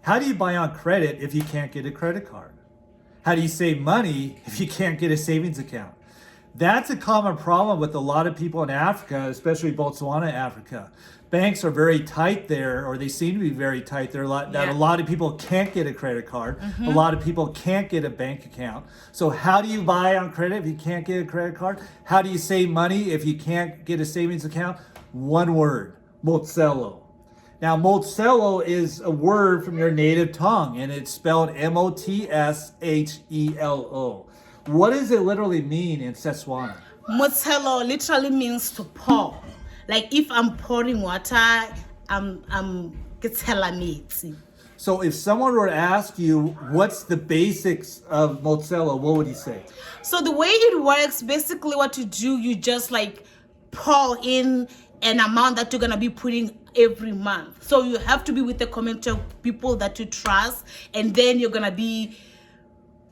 How do you buy on credit if you can't get a credit card? How do you save money if you can't get a savings account? That's a common problem with a lot of people in Africa, especially Botswana, Africa. Banks are very tight there, or they seem to be very tight there, that a lot of people can't get a credit card. A lot of people can't get a bank account. So how do you buy on credit if you can't get a credit card? How do you save money if you can't get a savings account? One word, Mozillo. Now, Mozillo is a word from your native tongue, and it's spelled Motshelo. What does it literally mean in Setswana? Mozillo literally means to pour. Like if I'm pouring water, I'm getting. So if someone were to ask you what's the basics of Mozillo, what would you say? So the way it works, basically what you do, you just like pour in an amount that you're gonna be putting every month. So you have to be with a community of people that you trust, and then you're gonna be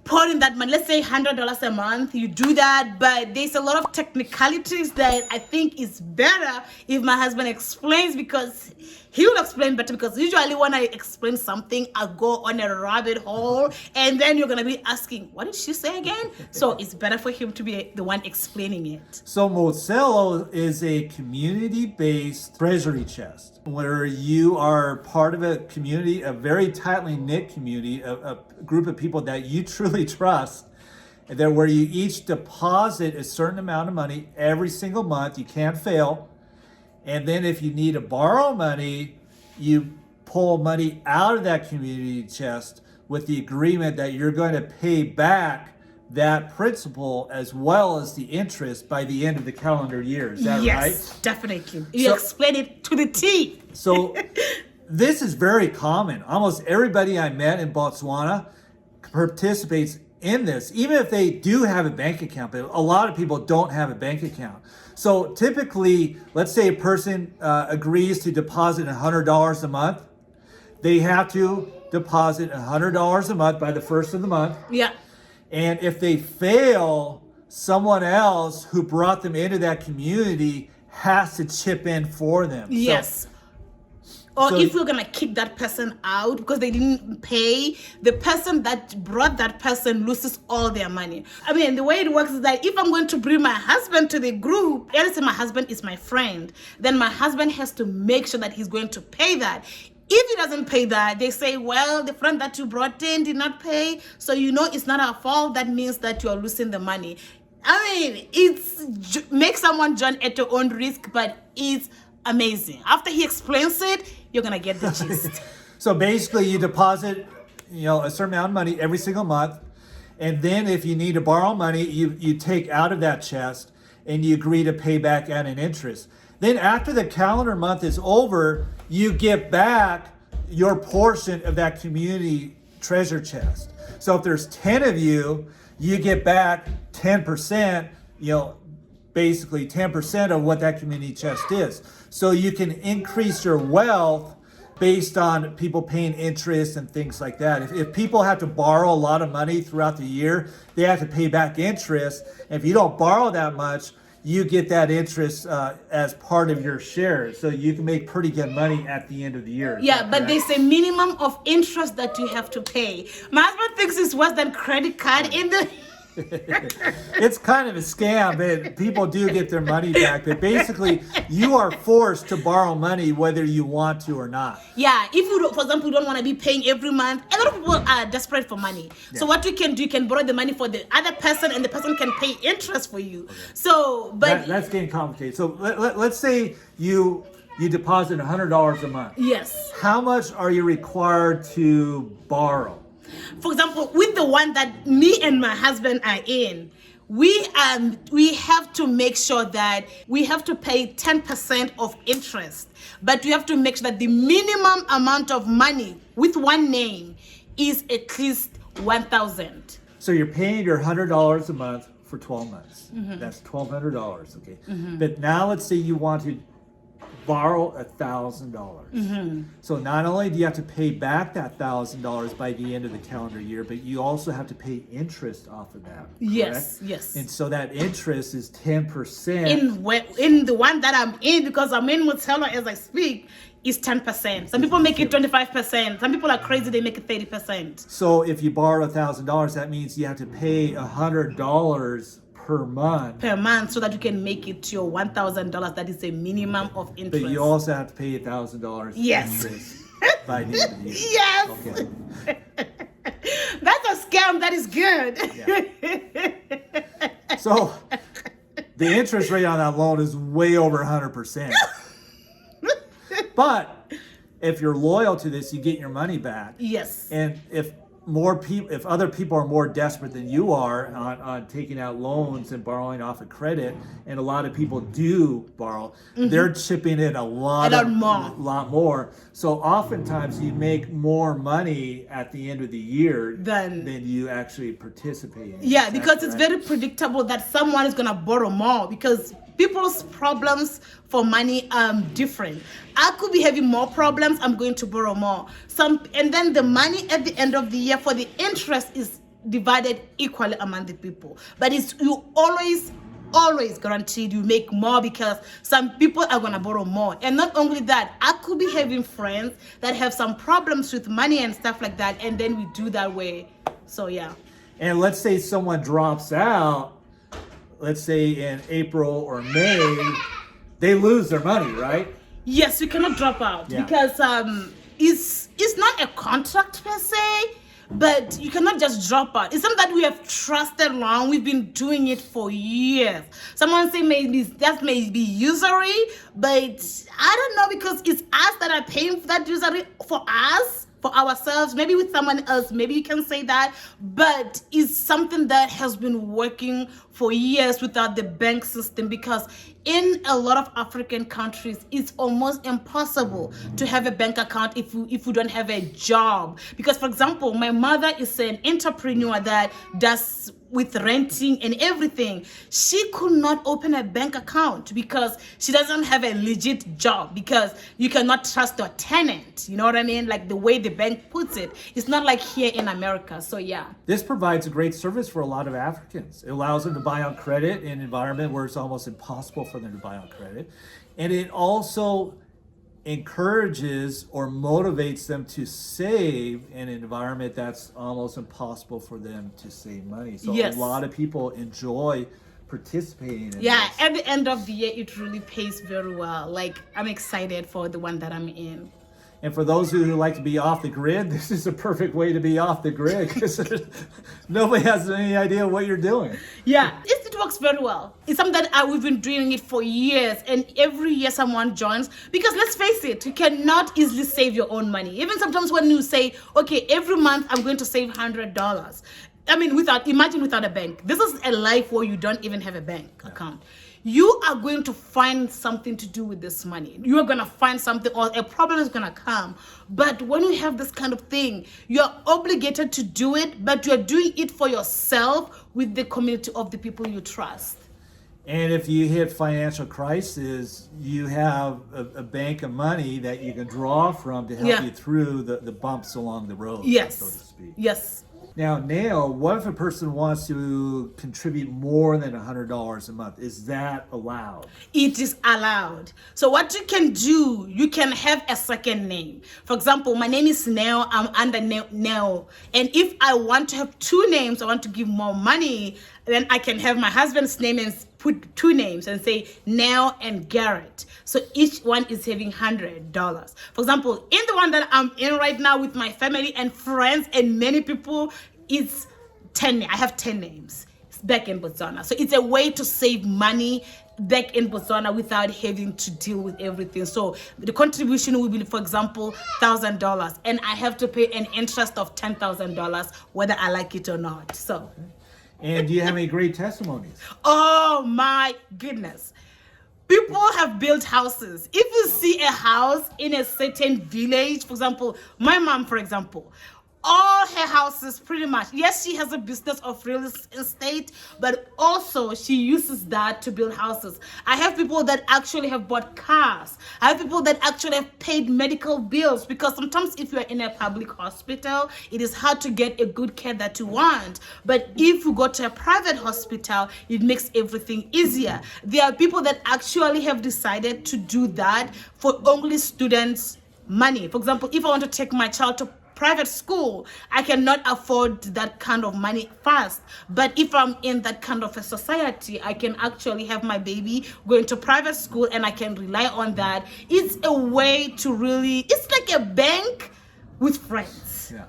pouring that money. Let's say $100 a month, you do that, but there's a lot of technicalities that I think is better if my husband explains, because he will explain better, because usually when I explain something, I'll go on a rabbit hole, and then you're gonna be asking, what did she say again? So it's better for him to be the one explaining it. So Mozillo is a community-based treasury chest where you are part of a community, a very tightly knit community, a group of people that you truly trust, and that where you each deposit a certain amount of money every single month. You can't fail. And then if you need to borrow money, you pull money out of that community chest with the agreement that you're going to pay back that principal as well as the interest by the end of the calendar year. Is that right? Yes, definitely. You explain it to the T. So this is very common. Almost everybody I met in Botswana participates in this, even if they do have a bank account, but a lot of people don't have a bank account. So typically, let's say a person agrees to deposit $100 a month. They have to deposit $100 a month by the first of the month. Yeah. And if they fail, someone else who brought them into that community has to chip in for them. Yes. Or if you're gonna kick that person out because they didn't pay, the person that brought that person loses all their money. I mean, the way it works is that if I'm going to bring my husband to the group, let's say my husband is my friend, then my husband has to make sure that he's going to pay that. If he doesn't pay that, they say, well, the friend that you brought in did not pay, so you know it's not our fault. That means that you are losing the money. I mean, it's make someone join at your own risk, but it's amazing. After he explains it, you're gonna get the gist. So basically, you deposit, a certain amount of money every single month, and then if you need to borrow money, you take out of that chest and you agree to pay back at an interest. Then after the calendar month is over, you get back your portion of that community treasure chest. So if there's 10 of you, you get back 10%, basically 10% of what that community chest is. So you can increase your wealth based on people paying interest and things like that. If people have to borrow a lot of money throughout the year, they have to pay back interest. And if you don't borrow that much, you get that interest as part of your share. So you can make pretty good money at the end of the year. Yeah, but there's a minimum of interest that you have to pay. My husband thinks it's worse than credit card in the... It's kind of a scam, but people do get their money back. But basically, you are forced to borrow money whether you want to or not. Yeah, if you, for example, don't want to be paying every month, a lot of people are desperate for money. Yeah. So what you can do, you can borrow the money for the other person, and the person can pay interest for you. Okay. So, but that's getting complicated. So let's say you deposit $100 a month. Yes. How much are you required to borrow? For example, with the one that me and my husband are in, we have to make sure that we have to pay 10% of interest, but we have to make sure that the minimum amount of money with one name is at least $1,000. So you're paying your $100 a month for 12 months. Mm-hmm. That's $1,200. Okay. Mm-hmm. But now let's say you want to borrow $1,000. Mm-hmm. So not only do you have to pay back that $1,000 by the end of the calendar year, but you also have to pay interest off of that. Correct? Yes. And so that interest is 10%. In the one that I'm in, because I'm in Mozillo as I speak, is 10%. Some people make it 25%. Some people are crazy, they make it 30%. So if you borrow $1,000, that means you have to pay $100 per month. Per month, so that you can make it to your $1,000. That is the minimum of interest. But you also have to pay $1,000 Yes. interest by the end of the year. Yes. Okay. That's a scam. That is good. Yeah. So the interest rate on that loan is way over 100%. But if you're loyal to this, you get your money back. Yes. And if other people are more desperate than you are on taking out loans and borrowing off of credit, and a lot of people do borrow, they're chipping in a lot more. So oftentimes you make more money at the end of the year than you actually participate in. Yeah, because it's very predictable that someone is gonna borrow more, because people's problems for money are different. I could be having more problems, I'm going to borrow more. And then the money at the end of the year for the interest is divided equally among the people. But you always guaranteed you make more, because some people are gonna borrow more. And not only that, I could be having friends that have some problems with money and stuff like that, and then we do that way. So yeah. And let's say someone drops out, let's say in April or May, they lose their money, right? Yes, you cannot drop out, because it's not a contract per se, but you cannot just drop out. It's something that we have trusted long. We've been doing it for years. Someone say maybe that may be usury, but I don't know, because it's us that are paying for that usury for us. For ourselves, maybe with someone else, maybe you can say that, but it's something that has been working for years without the bank system, because in a lot of African countries, it's almost impossible to have a bank account if you don't have a job. Because, for example, my mother is an entrepreneur that does with renting and everything. She could not open a bank account because she doesn't have a legit job, because you cannot trust your tenant. You know what I mean? Like the way the bank puts it. It's not like here in America. So yeah. This provides a great service for a lot of Africans. It allows them to buy on credit in an environment where it's almost impossible for them to buy on credit. And it also encourages or motivates them to save in an environment that's almost impossible for them to save money. So a lot of people enjoy participating in this. At the end of the year, it really pays very well. Like, I'm excited for the one that I'm in. And for those who like to be off the grid, this is a perfect way to be off the grid, because nobody has any idea what you're doing. Yeah, it works very well. It's something that we've been doing it for years, and every year someone joins, because let's face it, you cannot easily save your own money. Even sometimes when you say, okay, every month I'm going to save $100. I mean, imagine without a bank. This is a life where you don't even have a bank account. You are going to find something to do with this money. You are going to find something, or a problem is going to come. But when you have this kind of thing, you're obligated to do it, but you're doing it for yourself with the community of the people you trust. And if you hit financial crisis, you have a bank of money that you can draw from to help you through the bumps along the road, so to speak. Yes. Now, Nail, what if a person wants to contribute more than $100 a month? Is that allowed? It is allowed. So what you can do, you can have a second name. For example, my name is Nail. I'm under Nail. And if I want to have two names, I want to give more money, then I can have my husband's name and put two names and say Nail and Garrett. So each one is having $100. For example, in the one that I'm in right now with my family and friends and many people, it's 10. I have 10 names back in Botswana. So it's a way to save money back in Botswana without having to deal with everything. So the contribution will be, for example, $1,000, and I have to pay an interest of $10,000 whether I like it or not. So. And do you have any great testimonies? Oh my goodness. People have built houses. If you see a house in a certain village, for example, my mom, for example, all her houses pretty much. Yes, she has a business of real estate, but also she uses that to build houses. I have people that actually have bought cars. I have people that actually have paid medical bills, because sometimes if you're in a public hospital, it is hard to get a good care that you want. But if you go to a private hospital, it makes everything easier. There are people that actually have decided to do that for only students' money. For example, if I want to take my child to private school, I cannot afford that kind of money fast. But if I'm in that kind of a society, I can actually have my baby going to private school and I can rely on that. It's a way to really, it's like a bank with friends. Yeah.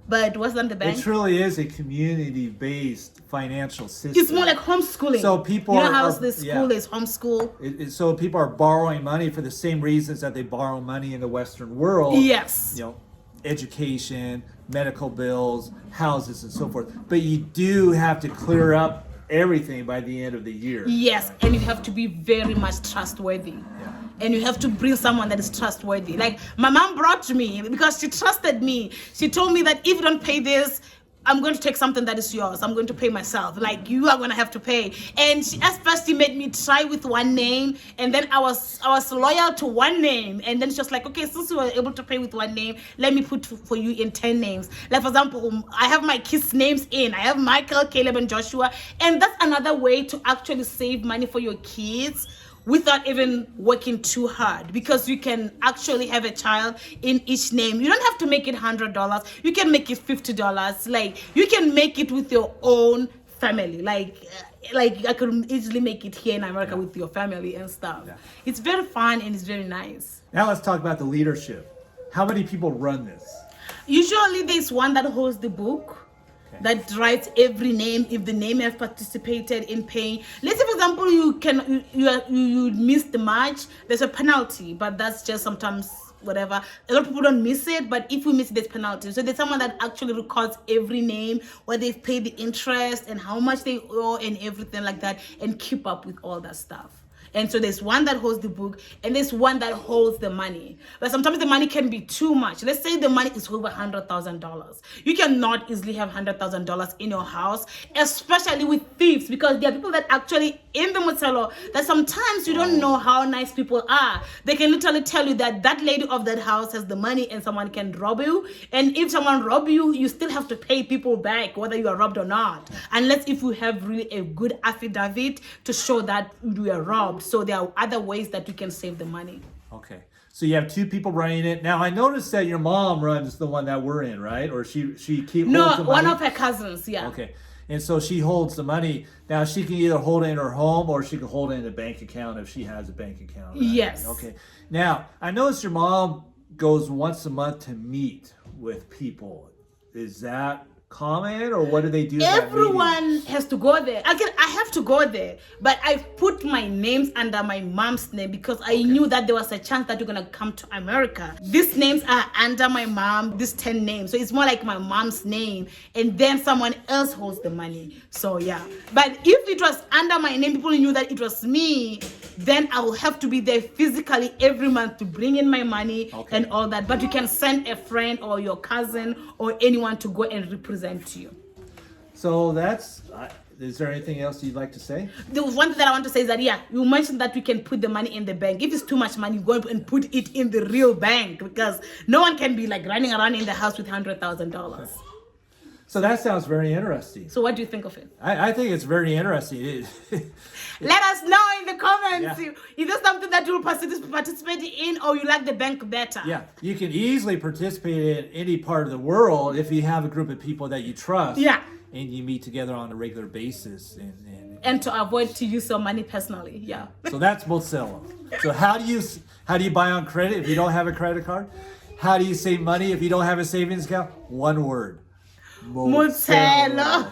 But what's on the bank? It truly is a community-based financial system. It's more like homeschooling. So people how are the school is homeschool. So people are borrowing money for the same reasons that they borrow money in the Western world. Yes. Education, medical bills, houses, and so forth. But you do have to clear up everything by the end of the year. Yes, and you have to be very much trustworthy. Yeah. And you have to bring someone that is trustworthy. Like my mom brought me because she trusted me. She told me that if you don't pay this, I'm going to take something that is yours. I'm going to pay myself. Like, you are going to have to pay. And she, at first she made me try with one name, and then I was loyal to one name. And then she was like, okay, since you were able to pay with one name, let me put for you in 10 names. Like, for example, I have my kids' names in. I have Michael, Caleb, and Joshua. And that's another way to actually save money for your kids without even working too hard, because you can actually have a child in each name. You don't have to make it $100. You can make it $50. Like, you can make it with your own family. Like I could easily make it here in America with your family and stuff. Yeah. It's very fun and it's very nice. Now let's talk about the leadership. How many people run this? Usually there's one that holds the book, that writes every name if the name has participated in paying. Let's say, for example, you missed the match, there's a penalty, but that's just sometimes whatever. A lot of people don't miss it, but if we miss it, there's penalty. So there's someone that actually records every name, where they've paid the interest and how much they owe and everything like that, and keep up with all that stuff. And so there's one that holds the book, and there's one that holds the money. But sometimes the money can be too much. Let's say the money is over $100,000. You cannot easily have $100,000 in your house, especially with thieves, because there are people that actually in the Mozillo that sometimes you don't know how nice people are. They can literally tell you that that lady of that house has the money and someone can rob you. And if someone rob you, you still have to pay people back, whether you are robbed or not. Unless if you have really a good affidavit to show that you are robbed. So there are other ways that you can save the money. Okay. So you have two people running it. Now I noticed that your mom runs the one that we're in, right? Or she holds the money? No, one of her cousins, yeah. Okay. And so she holds the money. Now she can either hold it in her home or she can hold it in a bank account if she has a bank account. Right? Yes. Okay. Now I noticed your mom goes once a month to meet with people. Is that common, or what do they do? Everyone has to go there. I have to go there, but I put my names under my mom's name because I knew that there was a chance that you're gonna come to America. These names are under my mom, these 10 names, so it's more like my mom's name, and then someone else holds the money. So yeah, but if it was under my name, people knew that it was me, then I will have to be there physically every month to bring in my money and all that. But you can send a friend or your cousin or anyone to go and represent to you. So that's, is there anything else you'd like to say? The one thing that I want to say is that, yeah, you mentioned that we can put the money in the bank. If it's too much money, go and put it in the real bank, because no one can be like running around in the house with $100,000. So that sounds very interesting. So what do you think of it? I think it's very interesting. Let us know in the comments. Yeah. Is this something that you will participate in, or you like the bank better? Yeah, you can easily participate in any part of the world if you have a group of people that you trust. Yeah. And you meet together on a regular basis. And to avoid to use your money personally. Yeah. So that's Mozillo. So how do you buy on credit if you don't have a credit card? How do you save money if you don't have a savings account? One word. Mozillo.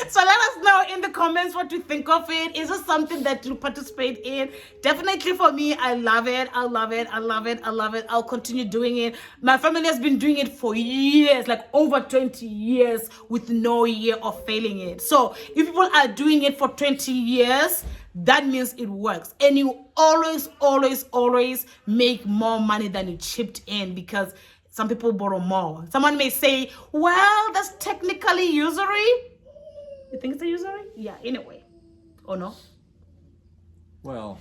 So let us know in the comments what you think of it. Is it something that you participate in? Definitely for me, I love it. I love it. I love it. I love it. I'll continue doing it. My family has been doing it for years, like over 20 years, with no year of failing it. So if people are doing it for 20 years, that means it works. And you always, always, always make more money than you chipped in, because some people borrow more. Someone may say, well, that's technically usury. You think it's a usury? Yeah, anyway. Or no? Well,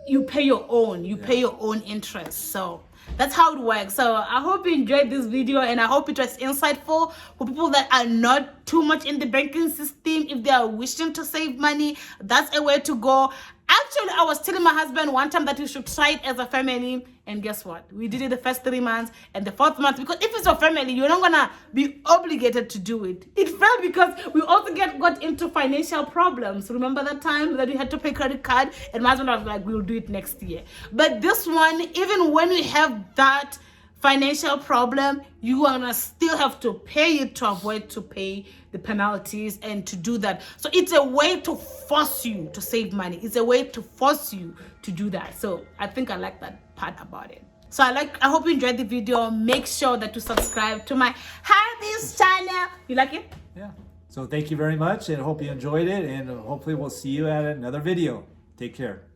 you pay your own. You pay your own interest. So that's how it works. So I hope you enjoyed this video, and I hope it was insightful for people that are not too much in the banking system. If they are wishing to save money, that's a way to go. Actually, I was telling my husband one time that we should try it as a family, and guess what? We did it the first 3 months and the 4th month, because if it's your family, you're not gonna be obligated to do it. It failed because we also got into financial problems. Remember that time that we had to pay credit card, and my husband was like, we'll do it next year. But this one, even when we have that financial problem, you are gonna still have to pay it to avoid to pay the penalties and to do that. So it's a way to force you to save money. It's a way to force you to do that. So I think I like that part about it. So I hope you enjoyed the video. Make sure that you subscribe to my Harvey's channel. You like it? Yeah. So thank you very much, and hope you enjoyed it, and hopefully we'll see you at another video. Take care.